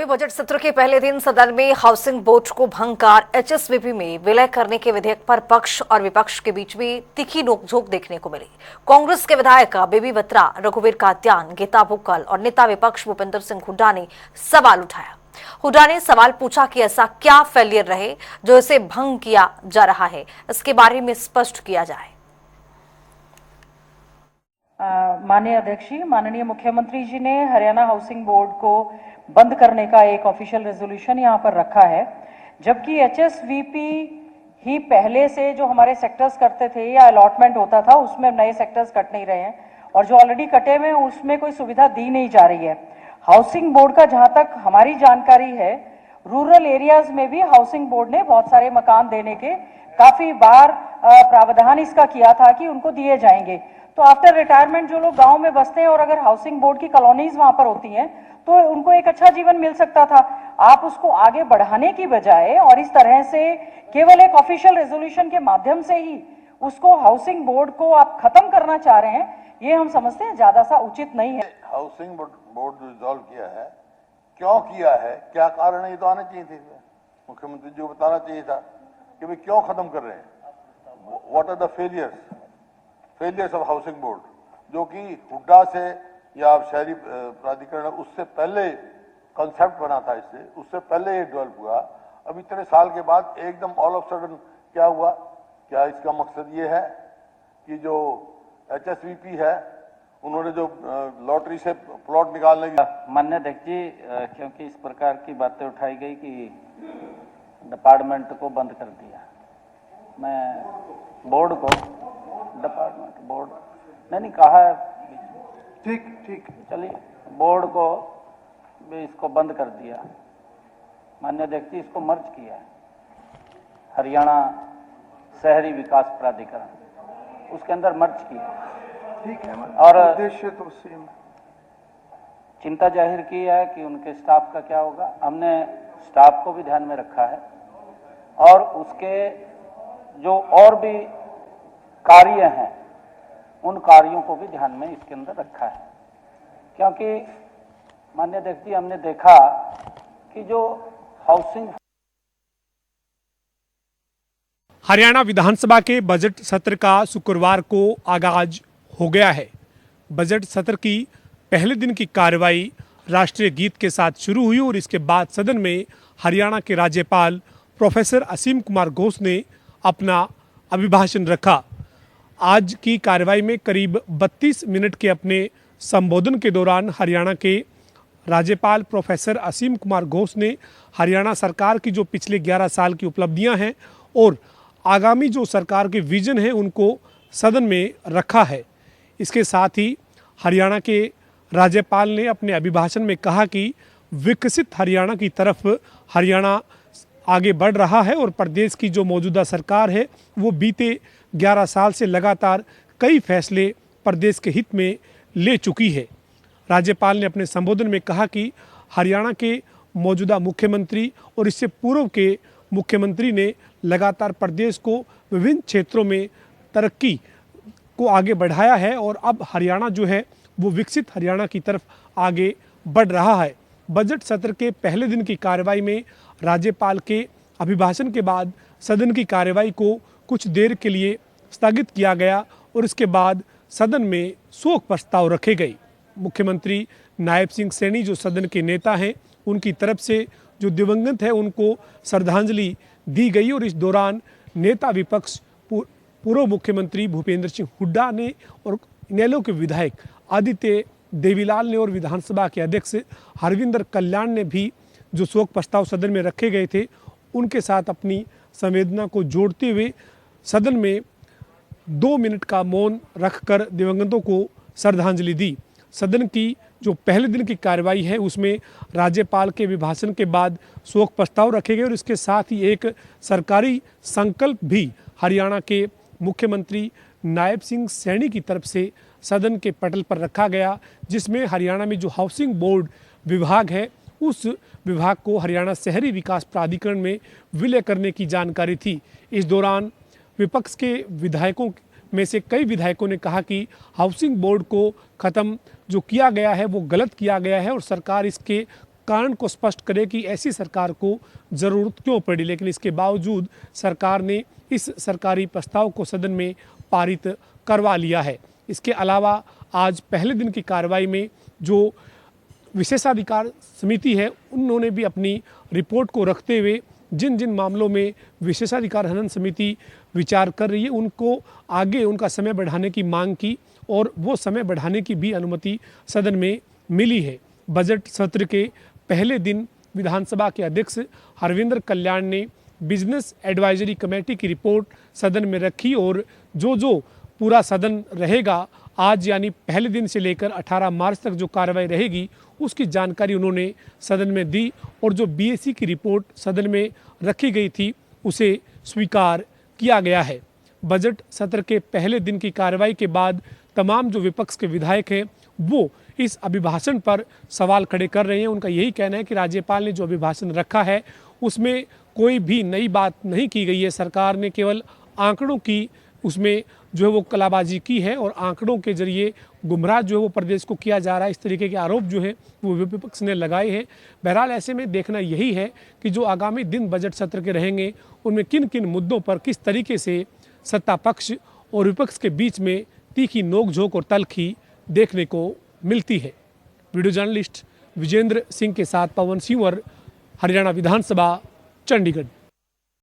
Budget सत्र के पहले दिन सदन में हाउसिंग बोर्ड को भंग कर एचएसवीपी में विलय करने के विधेयक पर पक्ष और विपक्ष के बीच में तीखी नोकझोंक देखने को मिली। कांग्रेस के विधायक बेबी बत्रा, रघुवीर कात्यान, गीता बुक्कल और नेता विपक्ष भूपेंद्र सिंह हुड्डा ने सवाल उठाया। हुड्डा ने सवाल पूछा कि ऐसा क्या फेलियर रहे जो इसे भंग किया जा रहा है, इसके बारे में स्पष्ट किया जाए। माननीय अध्यक्ष जी, माननीय मुख्यमंत्री जी ने हरियाणा हाउसिंग बोर्ड को बंद करने का एक ऑफिशियल रेजोल्यूशन यहाँ पर रखा है, जबकि एचएसवीपी ही पहले से जो हमारे सेक्टर्स करते थे या अलॉटमेंट होता था उसमें नए सेक्टर्स कट नहीं रहे हैं और जो ऑलरेडी कटे हुए हैं उसमें कोई सुविधा दी नहीं जा रही है। हाउसिंग बोर्ड का जहां तक हमारी जानकारी है, रूरल एरियाज में भी हाउसिंग बोर्ड ने बहुत सारे मकान देने के काफी बार प्रावधान इसका किया था कि उनको दिए जाएंगे। तो आफ्टर रिटायरमेंट जो लोग गांव में बसते हैं और अगर हाउसिंग बोर्ड की कॉलोनीज वहां पर होती हैं तो उनको एक अच्छा जीवन मिल सकता था। आप उसको आगे बढ़ाने की बजाय और इस तरह से केवल एक ऑफिशियल रेजोल्यूशन के माध्यम से ही उसको हाउसिंग बोर्ड को आप खत्म करना चाह रहे हैं, ये हम समझते हैं ज्यादा सा उचित नहीं है। हाउसिंग बोर्ड जो रिजॉल्व किया है, क्यों किया है, क्या कारण है, ये तो आना चाहिए थे। मुख्यमंत्री जी को बताना चाहिए था कि भाई क्यों खत्म कर रहे हैं, what are the failures of housing board, जो कि हुड्डा से या शहरी प्राधिकरण उससे पहले कॉन्सेप्ट बना था, उससे पहले ये डेवलप हुआ। अब इतने साल के बाद एकदम ऑल ऑफ सडन क्या हुआ? क्या इसका मकसद ये है कि जो एचएसवीपी है उन्होंने जो लॉटरी से प्लॉट निकालने की। माननीय अध्यक्ष जी, क्योंकि इस प्रकार की बातें उठाई गई कि डिपार्टमेंट को बंद कर दिया, मैं बोर्ड को बोर्ड नहीं कहा है, ठीक चलिए, बोर्ड को भी इसको बंद कर दिया। माननीय अध्यक्ष जी, इसको मर्ज किया है हरियाणा शहरी विकास प्राधिकरण, उसके अंदर मर्ज किया, ठीक है। और उद्देश्य तो सेम, चिंता जाहिर की है कि उनके स्टाफ का क्या होगा। हमने स्टाफ को भी ध्यान में रखा है और उसके जो और भी कार्य हैं उन कार्यों को भी ध्यान में इसके अंदर रखा है, क्योंकि माननीय अध्यक्ष जी, हमने देखा कि जो हाउसिंग हरियाणा विधानसभा के बजट सत्र का शुक्रवार को आगाज हो गया है। बजट सत्र की पहले दिन की कार्रवाई राष्ट्रीय गीत के साथ शुरू हुई और इसके बाद सदन में हरियाणा के राज्यपाल प्रोफेसर असीम कुमार घोष ने अपना अभिभाषण रखा। आज की कार्रवाई में करीब 32 मिनट के अपने संबोधन के दौरान हरियाणा के राज्यपाल प्रोफेसर असीम कुमार घोष ने हरियाणा सरकार की जो पिछले 11 साल की उपलब्धियां हैं और आगामी जो सरकार के विजन है उनको सदन में रखा है। इसके साथ ही हरियाणा के राज्यपाल ने अपने अभिभाषण में कहा कि विकसित हरियाणा की तरफ हरियाणा आगे बढ़ रहा है और प्रदेश की जो मौजूदा सरकार है वो बीते 11 साल से लगातार कई फैसले प्रदेश के हित में ले चुकी है। राज्यपाल ने अपने संबोधन में कहा कि हरियाणा के मौजूदा मुख्यमंत्री और इससे पूर्व के मुख्यमंत्री ने लगातार प्रदेश को विभिन्न क्षेत्रों में तरक्की को आगे बढ़ाया है और अब हरियाणा जो है वो विकसित हरियाणा की तरफ आगे बढ़ रहा है। बजट सत्र के पहले दिन की कार्रवाई में राज्यपाल के अभिभाषण के बाद सदन की कार्रवाई को कुछ देर के लिए स्थगित किया गया और इसके बाद सदन में शोक प्रस्ताव रखे गए। मुख्यमंत्री नायब सिंह सैनी जो सदन के नेता हैं, उनकी तरफ से जो दिवंगत है उनको श्रद्धांजलि दी गई और इस दौरान नेता विपक्ष पूर्व मुख्यमंत्री भूपेंद्र सिंह हुड्डा ने और इनेलो के विधायक आदित्य देवीलाल ने और विधानसभा के अध्यक्ष हरविंदर कल्याण ने भी जो शोक प्रस्ताव सदन में रखे गए थे उनके साथ अपनी संवेदना को जोड़ते हुए सदन में 2 मिनट का मौन रखकर दिवंगतों को श्रद्धांजलि दी। सदन की जो पहले दिन की कार्रवाई है उसमें राज्यपाल के अभिभाषण के बाद शोक प्रस्ताव रखे गए और इसके साथ ही एक सरकारी संकल्प भी हरियाणा के मुख्यमंत्री नायब सिंह सैनी की तरफ से सदन के पटल पर रखा गया, जिसमें हरियाणा में जो हाउसिंग बोर्ड विभाग है उस विभाग को हरियाणा शहरी विकास प्राधिकरण में विलय करने की जानकारी थी। इस दौरान विपक्ष के विधायकों में से कई विधायकों ने कहा कि हाउसिंग बोर्ड को ख़त्म जो किया गया है वो गलत किया गया है और सरकार इसके कारण को स्पष्ट करे कि ऐसी सरकार को ज़रूरत क्यों पड़ी। लेकिन इसके बावजूद सरकार ने इस सरकारी प्रस्ताव को सदन में पारित करवा लिया है। इसके अलावा आज पहले दिन की कार्रवाई में जो विशेषाधिकार समिति है, उन्होंने भी अपनी रिपोर्ट को रखते हुए जिन जिन मामलों में विशेषाधिकार हनन समिति विचार कर रही है, उनको आगे उनका समय बढ़ाने की मांग की और वो समय बढ़ाने की भी अनुमति सदन में मिली है। बजट सत्र के पहले दिन विधानसभा के अध्यक्ष हरविंद्र कल्याण ने बिजनेस एडवाइजरी कमेटी की रिपोर्ट सदन में रखी और जो पूरा सदन रहेगा आज यानी पहले दिन से लेकर 18 मार्च तक जो कार्रवाई रहेगी उसकी जानकारी उन्होंने सदन में दी और जो बीएससी की रिपोर्ट सदन में रखी गई थी उसे स्वीकार किया गया है। बजट सत्र के पहले दिन की कार्रवाई के बाद तमाम जो विपक्ष के विधायक हैं वो इस अभिभाषण पर सवाल खड़े कर रहे हैं। उनका यही कहना है कि राज्यपाल ने जो अभिभाषण रखा है उसमें कोई भी नई बात नहीं की गई है। सरकार ने केवल आंकड़ों की उसमें जो है वो कलाबाजी की है और आंकड़ों के जरिए गुमराह जो है वो प्रदेश को किया जा रहा है। इस तरीके के आरोप जो है वो विपक्ष ने लगाए हैं। बहरहाल ऐसे में देखना यही है कि जो आगामी दिन बजट सत्र के रहेंगे उनमें किन किन मुद्दों पर किस तरीके से सत्ता पक्ष और विपक्ष के बीच में तीखी नोकझोंक और तल्खी देखने को मिलती है। वीडियो जर्नलिस्ट विजेंद्र सिंह के साथ पवन सिंवर, हरियाणा विधानसभा, चंडीगढ़।